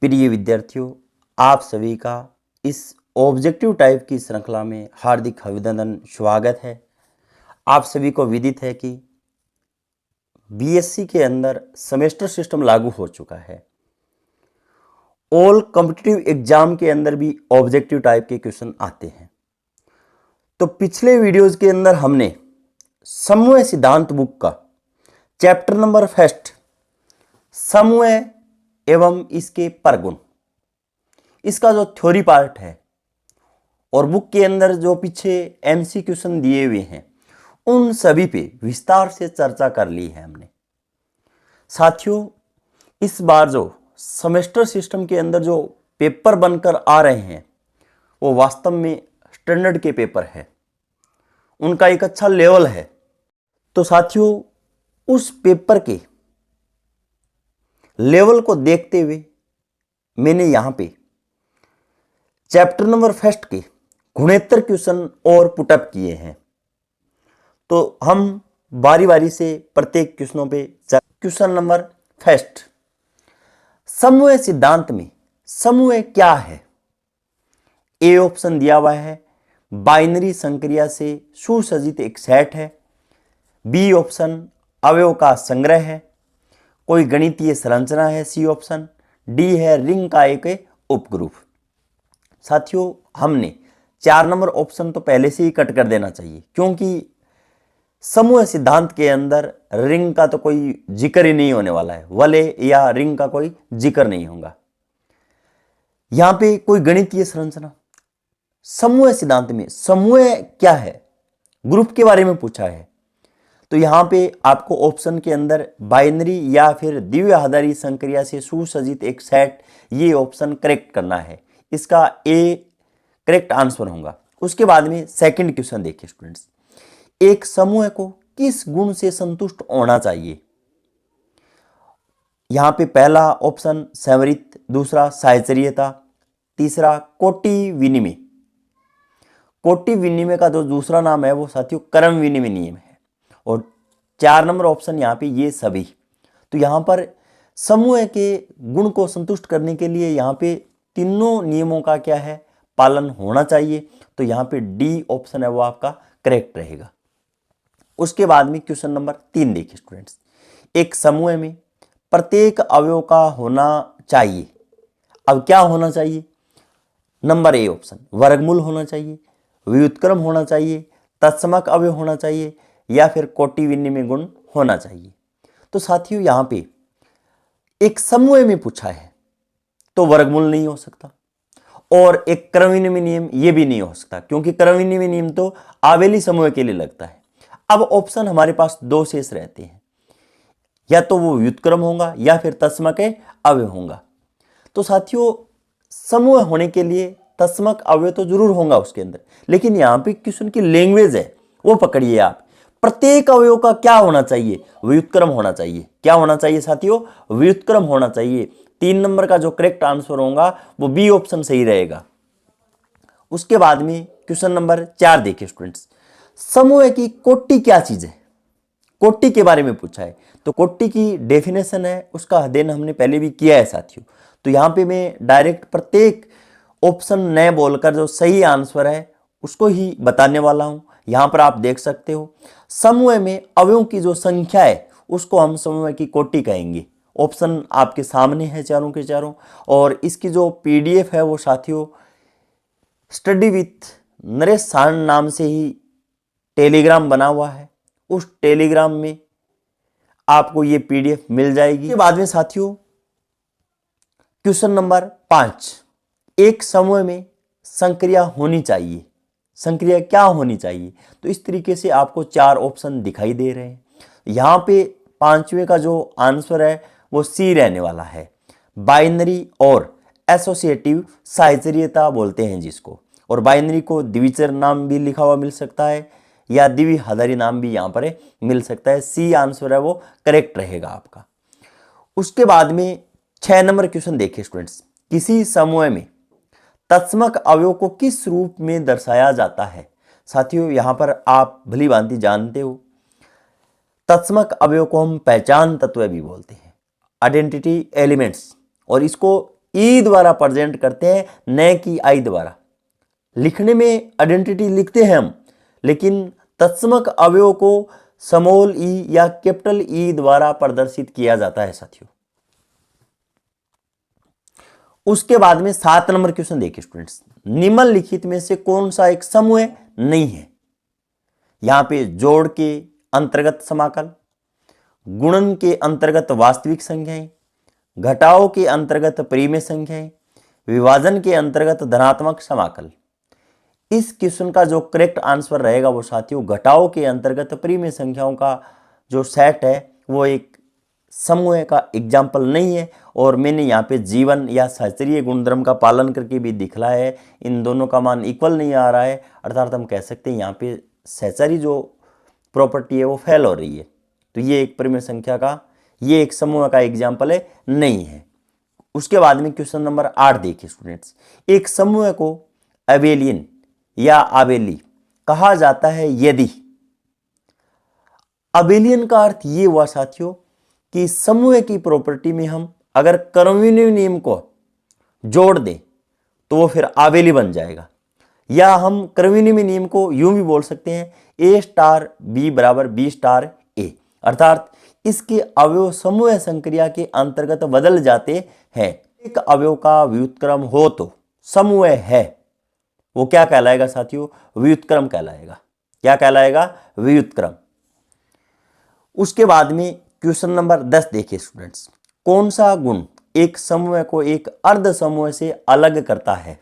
प्रिय विद्यार्थियों, आप सभी का इस ऑब्जेक्टिव टाइप की श्रृंखला में हार्दिक अभिनंदन, स्वागत है। आप सभी को विदित है कि बीएससी के अंदर सेमेस्टर सिस्टम लागू हो चुका है। ऑल कॉम्पिटिटिव एग्जाम के अंदर भी ऑब्जेक्टिव टाइप के क्वेश्चन आते हैं। तो पिछले वीडियोस के अंदर हमने समूह सिद्धांत बुक का चैप्टर नंबर फर्स्ट, समूह एवं इसके परगुण, इसका जो थ्योरी पार्ट है और बुक के अंदर जो पीछे एमसी क्वेश्चन दिए हुए हैं उन सभी पे विस्तार से चर्चा कर ली है हमने। साथियों, इस बार जो सेमेस्टर सिस्टम के अंदर जो पेपर बनकर आ रहे हैं वो वास्तव में स्टैंडर्ड के पेपर है, उनका एक अच्छा लेवल है। तो साथियों, उस पेपर के लेवल को देखते हुए मैंने यहाँ पे चैप्टर नंबर फर्स्ट के गुणोत्तर क्वेश्चन और पुटअप किए हैं। तो हम बारी बारी से प्रत्येक क्वेश्चनों पे क्वेश्चन नंबर फर्स्ट, समूह सिद्धांत में समूह क्या है? ए ऑप्शन दिया हुआ है बाइनरी संक्रिया से सुसज्जित एक सेट है। बी ऑप्शन अवयव का संग्रह है, कोई गणितीय संरचना है। सी ऑप्शन, डी है रिंग का एक उपग्रुप। साथियों, हमने 4 नंबर ऑप्शन तो पहले से ही कट कर देना चाहिए, क्योंकि समूह सिद्धांत के अंदर रिंग का तो कोई जिक्र ही नहीं होने वाला है, वलय या रिंग का कोई जिक्र नहीं होगा। यहां पे कोई गणितीय संरचना, समूह सिद्धांत में समूह क्या है, ग्रुप के बारे में पूछा है। तो यहां पे आपको ऑप्शन के अंदर बाइनरी या फिर द्विआधारी संक्रिया से सुसज्जित एक सेट, ये ऑप्शन करेक्ट करना है। इसका ए करेक्ट आंसर होगा। उसके बाद में सेकंड क्वेश्चन देखिए स्टूडेंट्स, एक समूह को किस गुण से संतुष्ट होना चाहिए? यहां पे पहला ऑप्शन संवरित, दूसरा साहचर्यता, तीसरा कोटि विनिमय। कोटि विनिमय का जो दूसरा नाम है वो साथियों क्रम विनिमय नियम है। और 4 नंबर ऑप्शन यहाँ पे ये सभी। तो यहाँ पर समूह के गुण को संतुष्ट करने के लिए यहाँ पे तीनों नियमों का क्या है, पालन होना चाहिए। तो यहाँ पे डी ऑप्शन है वो आपका करेक्ट रहेगा। उसके बाद में क्वेश्चन नंबर 3 देखिए स्टूडेंट्स, एक समूह में प्रत्येक अवयव का होना चाहिए। अब क्या होना चाहिए? नंबर ए ऑप्शन वर्गमूल होना चाहिए, व्युत्क्रम होना चाहिए, तत्समक अवयव होना चाहिए या फिर कोटि विनिमय गुण होना चाहिए। तो साथियों, यहां पे एक समूह में पूछा है तो वर्गमूल नहीं हो सकता, और एक क्रम विनिमय नियम ये भी नहीं हो सकता, क्योंकि क्रम विनिमय नियम तो आवेली समूह के लिए लगता है। अब ऑप्शन हमारे पास 2 शेष रहते हैं, या तो वो व्युत्क्रम होगा या फिर तत्समक अवयव होगा। तो साथियों, समूह होने के लिए तत्समक अवयव तो जरूर होगा उसके अंदर, लेकिन यहाँ पे क्वेश्चन की लैंग्वेज है वो पकड़िए आप। प्रत्येक अवयव का क्या होना चाहिए? व्युत्क्रम होना चाहिए। क्या होना चाहिए साथियों? व्युत्क्रम होना चाहिए। 3 नंबर का जो करेक्ट आंसर होगा वो बी ऑप्शन सही रहेगा। उसके बाद में क्वेश्चन नंबर 4 देखिए स्टूडेंट्स, समूह की कोटि क्या चीज है? कोटि के बारे में पूछा है। तो कोटि की डेफिनेशन है, उसका अध्ययन हमने पहले भी किया है साथियों। तो यहाँ पे मैं डायरेक्ट प्रत्येक ऑप्शन न बोलकर जो सही आंसर है उसको ही बताने वाला हूं। यहां पर आप देख सकते हो, समूह में अवयवों की जो संख्या है उसको हम समूह की कोटि कहेंगे। ऑप्शन आपके सामने है चारों के चारों, और इसकी जो पीडीएफ है वो साथियों स्टडी विथ नरेश सारण नाम से ही टेलीग्राम बना हुआ है, उस टेलीग्राम में आपको ये पीडीएफ मिल जाएगी। इसके बाद में साथियों क्वेश्चन नंबर 5, एक समूह में संक्रिया होनी चाहिए। संक्रिया क्या होनी चाहिए? तो इस तरीके से आपको 4 ऑप्शन दिखाई दे रहे हैं। यहाँ पे 5वें का जो आंसर है वो सी रहने वाला है, बाइनरी और एसोसिएटिव साहचर्यता बोलते हैं जिसको, और बाइनरी को द्विचर नाम भी लिखा हुआ मिल सकता है या द्विआधारी नाम भी यहाँ पर मिल सकता है। सी आंसर है वो करेक्ट रहेगा आपका। उसके बाद में 6 नंबर क्वेश्चन देखिए स्टूडेंट्स, किसी समूह में तत्समक अवयव को किस रूप में दर्शाया जाता है? साथियों, यहां पर आप भली भांति जानते हो, तत्समक अवयव को हम पहचान तत्व भी बोलते हैं, आइडेंटिटी एलिमेंट्स, और इसको ई द्वारा प्रेजेंट करते हैं, न कि आई द्वारा। लिखने में आइडेंटिटी लिखते हैं हम, लेकिन तत्समक अवयव को स्मॉल ई या कैपिटल ई द्वारा प्रदर्शित किया जाता है साथियों। उसके बाद में 7 नंबर क्वेश्चन देखिए स्टूडेंट्स, निम्नलिखित में से कौन सा एक समूह नहीं है। यहां पे जोड़ के अंतर्गत समाकल, गुणन के अंतर्गत वास्तविक संख्याएं, घटाव के अंतर्गत परिमेय संख्याएं, विभाजन के अंतर्गत धनात्मक समाकल। इस क्वेश्चन का जो करेक्ट आंसर रहेगा वो साथियों घटाव के अंतर्गत परिमेय संख्याओं का जो सेट है वो एक समूह का एग्जाम्पल नहीं है। और मैंने यहाँ पे जीवन या सहचर्य गुणधर्म का पालन करके भी दिखलाया है, इन दोनों का मान इक्वल नहीं आ रहा है, अर्थात हम कह सकते हैं यहाँ पे सहचर्य जो प्रॉपर्टी है वो फेल हो रही है। तो ये एक परिमेय संख्या का, ये एक समूह का एग्जाम्पल है, नहीं है। उसके बाद में क्वेश्चन नंबर 8 देखिए स्टूडेंट्स, एक समूह को अबेलियन या आबेली कहा जाता है यदि। अबेलियन का अर्थ ये हुआ साथियों कि समूह की प्रॉपर्टी में हम अगर कर्मविनिमय नियम को जोड़ दें तो वो फिर आबेली बन जाएगा। या हम कर्मविनिमय नियम को यूं भी बोल सकते हैं ए स्टार बी बराबर बी स्टार ए, अर्थात इसके अवयव समूह संक्रिया के अंतर्गत बदल जाते हैं। एक अवयव का व्युत्क्रम हो तो समूह है, वो क्या कहलाएगा साथियों, व्युत्क्रम कहलाएगा। क्या कहलाएगा, व्युत्क्रम। उसके बाद में क्वेश्चन नंबर 10 देखिए स्टूडेंट्स, कौन सा गुण एक समूह को एक अर्ध समूह से अलग करता है।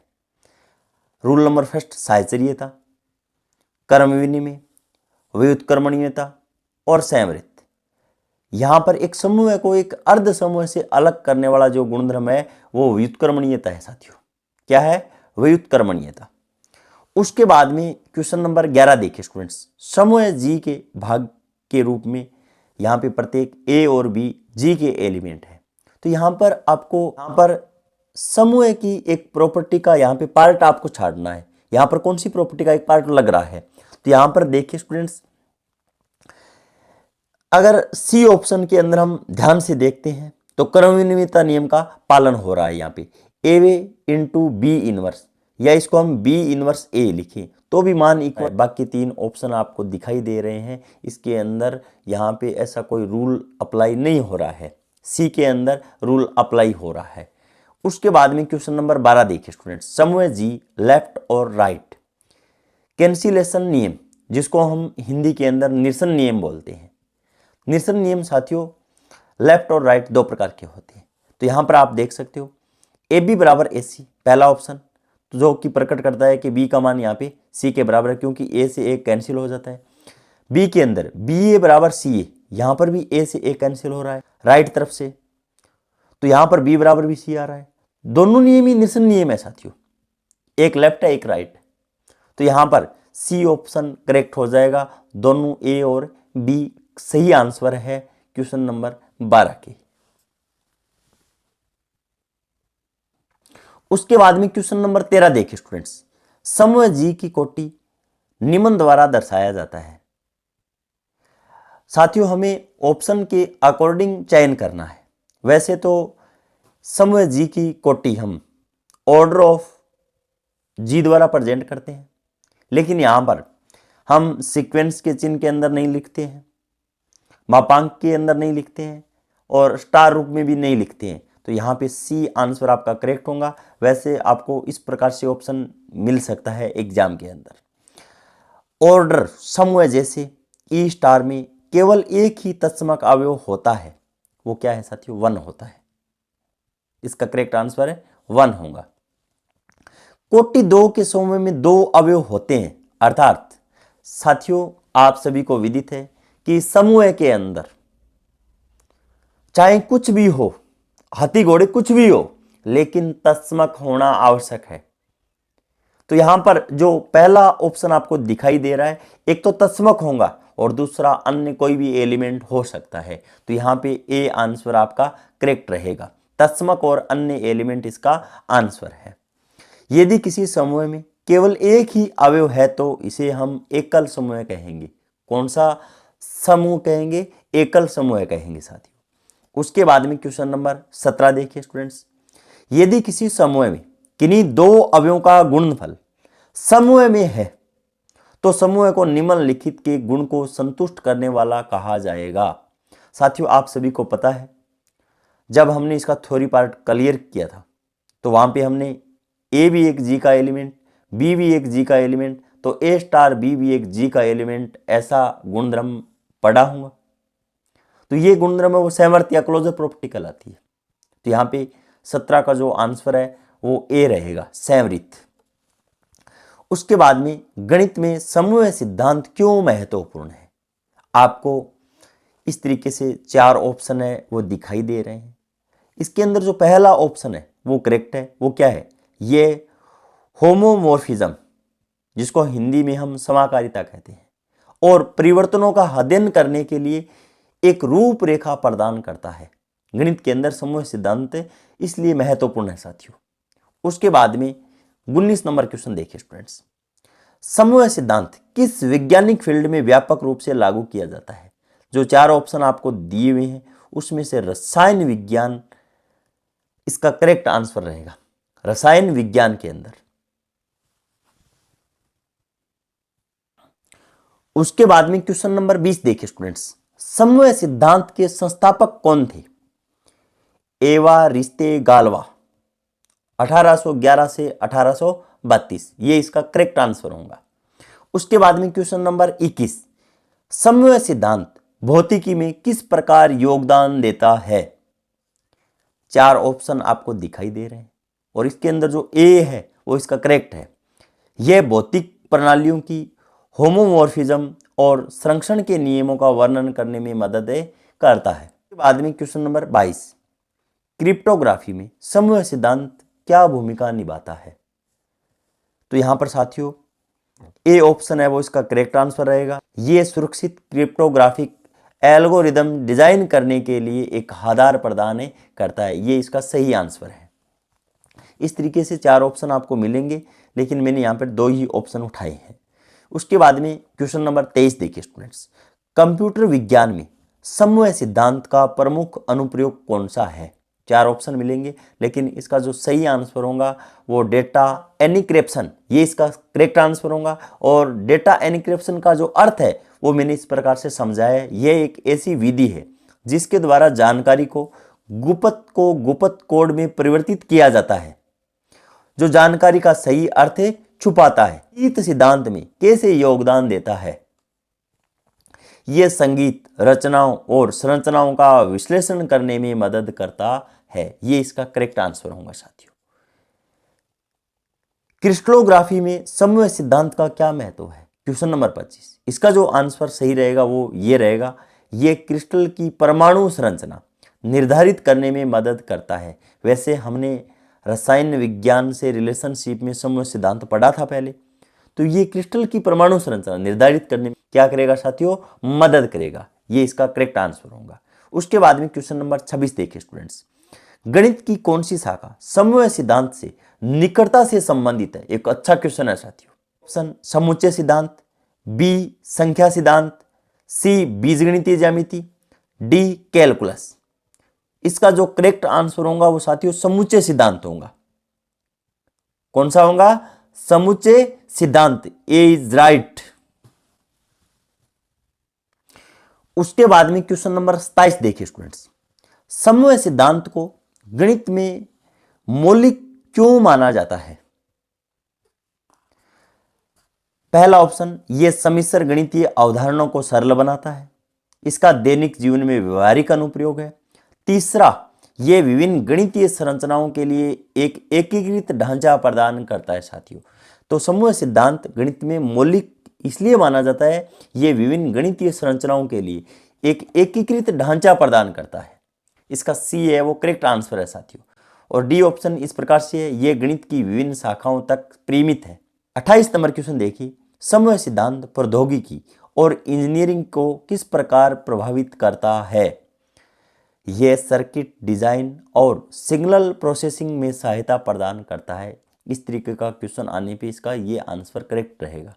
रूल नंबर फर्स्ट साहचर्यता, कर्म विनिमय, व्युत्क्रमणीयता और संवृत्त। यहां पर एक समूह को एक अर्ध समूह से अलग करने वाला जो गुणधर्म है वो व्युत्क्रमणीयता है साथियों। क्या है, व्युत्क्रमणीयता। उसके बाद में क्वेश्चन नंबर 11 देखिए स्टूडेंट्स, समूह जी के भाग के रूप में यहाँ पे प्रत्येक ए और बी जी के एलिमेंट है। तो यहाँ पर आपको समूह की एक प्रॉपर्टी का यहाँ पे पार्ट आपको छाड़ना है। यहाँ पर कौन सी प्रॉपर्टी का एक पार्ट लग रहा है, तो यहाँ पर देखिए स्टूडेंट्स, अगर सी ऑप्शन के अंदर हम ध्यान से देखते हैं तो क्रमविनिमयता नियम का पालन हो रहा है। यहाँ पे ए वे इंटू बी इनवर्स, या इसको हम बी इनवर्स ए लिखें तो भी मान इक्वल। बाकी 3 ऑप्शन आपको दिखाई दे रहे हैं, इसके अंदर यहाँ पे ऐसा कोई रूल अप्लाई नहीं हो रहा है, सी के अंदर रूल अप्लाई हो रहा है। उसके बाद में क्वेश्चन नंबर 12 देखिए स्टूडेंट्स, समूह जी लेफ्ट और राइट कैंसिलेशन नियम, जिसको हम हिंदी के अंदर निरसन नियम बोलते हैं। निरसन नियम साथियों लेफ्ट और राइट 2 प्रकार के होते हैं। तो यहाँ पर आप देख सकते हो ए बी बराबर ए सी, पहला ऑप्शन, तो जो कि प्रकट करता है कि बी का मान यहाँ पे सी के बराबर है, क्योंकि ए से ए कैंसिल हो जाता है। बी के अंदर बी ए बराबर सी ए, यहाँ पर भी ए से ए कैंसिल हो रहा है राइट तरफ से, तो यहाँ पर बी बराबर भी सी आ रहा है। दोनों नियम ही निरसन नियम है साथियों, एक लेफ्ट है एक राइट। तो यहाँ पर सी ऑप्शन करेक्ट हो जाएगा, दोनों ए और बी सही आंसर है क्वेश्चन नंबर 12 के। उसके बाद में क्वेश्चन नंबर 13 देखिए स्टूडेंट्स, समूह जी की कोटि निम्न द्वारा दर्शाया जाता है। साथियों हमें ऑप्शन के अकॉर्डिंग चयन करना है। वैसे तो समूह जी की कोटि हम ऑर्डर ऑफ जी द्वारा प्रेजेंट करते हैं, लेकिन यहां पर हम सीक्वेंस के चिन्ह के अंदर नहीं लिखते हैं, मापांक के अंदर नहीं लिखते हैं और स्टार रूप में भी नहीं लिखते हैं। तो यहाँ पे सी आंसर आपका करेक्ट होगा। वैसे आपको इस प्रकार से ऑप्शन मिल सकता है एग्जाम के अंदर। ऑर्डर समूह जैसे ई स्टार में केवल एक ही तत्समक अवयव होता है, वो क्या है साथियों, 1 होता है। इसका करेक्ट आंसर है 1 होगा। कोटि 2 के समूह में 2 अवयव होते हैं, अर्थात साथियों आप सभी को विदित है कि समूह के अंदर चाहे कुछ भी हो, हाथी घोड़े कुछ भी हो, लेकिन तत्समक होना आवश्यक है। तो यहां पर जो पहला ऑप्शन आपको दिखाई दे रहा है, एक तो तत्समक होगा और दूसरा अन्य कोई भी एलिमेंट हो सकता है। तो यहां पे ए आंसर आपका करेक्ट रहेगा, तत्समक और अन्य एलिमेंट इसका आंसर है। यदि किसी समूह में केवल एक ही अवयव है तो इसे हम एकल समूह कहेंगे। कौन सा समूह कहेंगे, एकल समूह कहेंगे साथियों। उसके बाद में क्वेश्चन नंबर 17 देखिए स्टूडेंट्स, यदि किसी समूह में किन्हीं दो अवयवों का गुणनफल समूह में है तो समूह को निम्नलिखित के गुण को संतुष्ट करने वाला कहा जाएगा। साथियों, आप सभी को पता है, जब हमने इसका थ्योरी पार्ट क्लियर किया था तो वहां पे हमने ए भी एक जी का एलिमेंट, बी भी एक जी का एलिमेंट, तो ए स्टार बी भी एक जी का एलिमेंट, ऐसा गुणधर्म पढ़ा होगा। तो ये गुणधर्म है वो सामर्थ्य या क्लोजर प्रॉपर्टी कहलाती है। तो यहाँ पे 17 का जो आंसर है वो ए रहेगा, सामर्थ्य। उसके बाद में गणित में समूह सिद्धांत क्यों महत्वपूर्ण है, आपको इस तरीके से 4 ऑप्शन है वो दिखाई दे रहे हैं। इसके अंदर जो पहला ऑप्शन है वो करेक्ट है। वो क्या है? ये होमोमॉर्फिज्म, जिसको हिंदी में हम समाकारिता कहते हैं, और परिवर्तनों का अध्ययन करने के लिए एक रूपरेखा प्रदान करता है। गणित के अंदर समूह सिद्धांत इसलिए महत्वपूर्ण है साथियों। उसके बाद में 19 नंबर क्वेश्चन देखिए स्टूडेंट्स, समूह सिद्धांत किस वैज्ञानिक फील्ड में व्यापक रूप से लागू किया जाता है? जो 4 ऑप्शन आपको दिए हुए हैं उसमें से रसायन विज्ञान इसका करेक्ट आंसर रहेगा, रसायन विज्ञान के अंदर। उसके बाद में क्वेश्चन नंबर 20 देखिए स्टूडेंट्स, समूह सिद्धांत के संस्थापक कौन थे? एवारिस्ते गालवा, 1811 से 1832, ये इसका करेक्ट आंसर होगा। उसके बाद में क्वेश्चन नंबर 21, समूह सिद्धांत भौतिकी में किस प्रकार योगदान देता है? 4 ऑप्शन आपको दिखाई दे रहे हैं और इसके अंदर जो ए है वो इसका करेक्ट है। यह भौतिक प्रणालियों की होमोमॉर्फिज्म और संरक्षण के नियमों का वर्णन करने में मदद करता है। उसके बाद में क्वेश्चन नंबर 22, क्रिप्टोग्राफी में समूह सिद्धांत क्या भूमिका निभाता है? तो यहां पर साथियों ए ऑप्शन है वो इसका करेक्ट आंसर रहेगा। ये सुरक्षित क्रिप्टोग्राफिक एल्गोरिदम डिजाइन करने के लिए एक आधार प्रदान करता है। ये इसका सही आंसर है। इस तरीके से 4 ऑप्शन आपको मिलेंगे, लेकिन मैंने यहाँ पर 2 ही ऑप्शन उठाए हैं। उसके बाद में क्वेश्चन नंबर 23 देखिए स्टूडेंट्स, कंप्यूटर विज्ञान में समूह सिद्धांत का प्रमुख अनुप्रयोग कौन सा है? 4 ऑप्शन मिलेंगे, लेकिन इसका जो सही आंसर होगा वो डेटा एनक्रिप्शन, ये इसका करेक्ट आंसर होगा। और डेटा एनक्रिप्शन का जो अर्थ है वो मैंने इस प्रकार से समझाया है। यह एक ऐसी विधि है जिसके द्वारा जानकारी को गुप्त कोड में परिवर्तित किया जाता है, जो जानकारी का सही अर्थ छुपाता है। संगीत सिद्धांत में कैसे योगदान देता है? यह संगीत रचनाओं और संरचनाओं का विश्लेषण करने में मदद करता है। ये इसका करेक्ट आंसर होगा साथियों। क्रिस्टलोग्राफी में समूह सिद्धांत का क्या महत्व है? क्वेश्चन नंबर 25, इसका जो आंसर सही रहेगा वो ये रहेगा, ये क्रिस्टल की परमाणु संरचना निर्धारित करने में मदद करता है। वैसे हमने रसायन विज्ञान से रिलेशनशिप में समूह सिद्धांत पढ़ा था पहले, तो ये क्रिस्टल की परमाणु संरचना निर्धारित करने में क्या करेगा साथियों? मदद करेगा। ये इसका करेक्ट आंसर होगा। उसके बाद में क्वेश्चन नंबर 26 देखिए स्टूडेंट्स, गणित की कौन सी शाखा समूह सिद्धांत से निकटता से संबंधित है? एक अच्छा क्वेश्चन है साथियों। ऑप्शन समुच्चय सिद्धांत, बी संख्या सिद्धांत, सी बीजगणितीय ज्यामिति, डी कैलकुलस। इसका जो करेक्ट आंसर होगा वो साथियों समुच्चय सिद्धांत होगा। कौन सा होगा? समुच्चय सिद्धांत। ए इज राइट। उसके बाद में क्वेश्चन नंबर 27 देखिए स्टूडेंट्स, समूह सिद्धांत को गणित में मौलिक क्यों माना जाता है? पहला ऑप्शन, यह सम्मिश्र गणितीय अवधारणाओं को सरल बनाता है। इसका दैनिक जीवन में व्यवहारिक अनुप्रयोग है। तीसरा, यह विभिन्न गणितीय संरचनाओं के लिए एक एकीकृत ढांचा प्रदान करता है साथियों। तो समूह सिद्धांत गणित में मौलिक इसलिए माना जाता है, यह विभिन्न गणितीय संरचनाओं के लिए एक एकीकृत ढांचा प्रदान करता है। इसका सी है वो करेक्ट आंसर है साथियों। और डी ऑप्शन इस प्रकार से है, यह गणित की विभिन्न शाखाओं तक परिमित है। 28 नंबर क्वेश्चन देखिए, समूह सिद्धांत प्रौद्योगिकी और इंजीनियरिंग को किस प्रकार प्रभावित करता है? यह सर्किट डिजाइन और सिग्नल प्रोसेसिंग में सहायता प्रदान करता है। इस तरीके का क्वेश्चन आने पे इसका ये आंसर करेक्ट रहेगा।